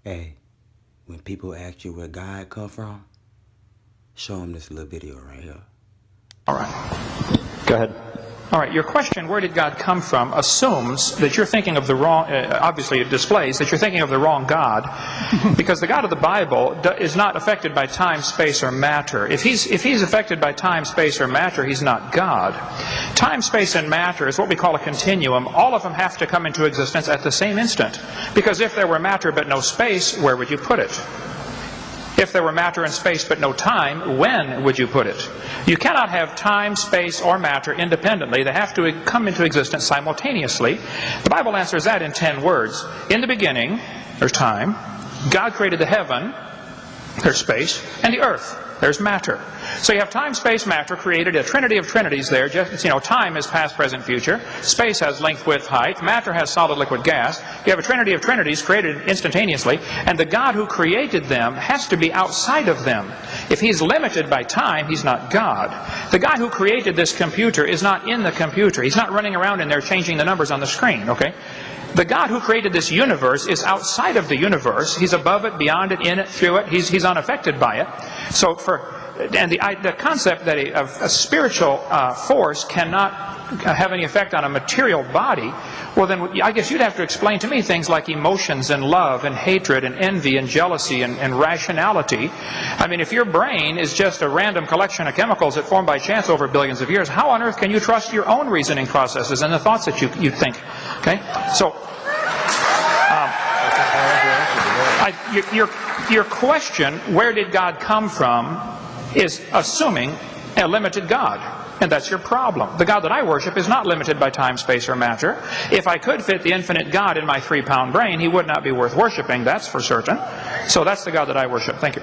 Hey, when people ask you where God come from, show them this little video right here. All right. Go ahead. All right. Your question, where did God come from, assumes that you're thinking of the wrong, obviously it displays that you're thinking of the wrong God, because the God of the Bible is not affected by time, space, or matter. If he's affected by time, space, or matter, he's not God. Time, space, and matter is what we call a continuum. All of them have to come into existence at the same instant. Because if there were matter but no space, where would you put it? If there were matter and space but no time, when would you put it? You cannot have time, space, or matter independently. They have to come into existence simultaneously. The Bible answers that in 10 words. In the beginning, there's time. God created the heaven, there's space, and the earth, there's matter. So you have time, space, matter created, a trinity of trinities there. Just, time is past, present, future. Space has length, width, height. Matter has solid, liquid, gas. You have a trinity of trinities created instantaneously. And the God who created them has to be outside of them. If he's limited by time, he's not God. The guy who created this computer is not in the computer. He's not running around in there changing the numbers on the screen, okay? The God who created this universe is outside of the universe. He's above it, beyond it, in it, through it. He's unaffected by it. So the concept that a spiritual force cannot have any effect on a material body, well then I guess you'd have to explain to me things like emotions and love and hatred and envy and jealousy and rationality. I mean, if your brain is just a random collection of chemicals that formed by chance over billions of years, how on earth can you trust your own reasoning processes and the thoughts that you think? Okay? So, your question, where did God come from, is assuming a limited God. And that's your problem. The God that I worship is not limited by time, space, or matter. If I could fit the infinite God in my 3-pound brain, he would not be worth worshiping, that's for certain. So that's the God that I worship. Thank you.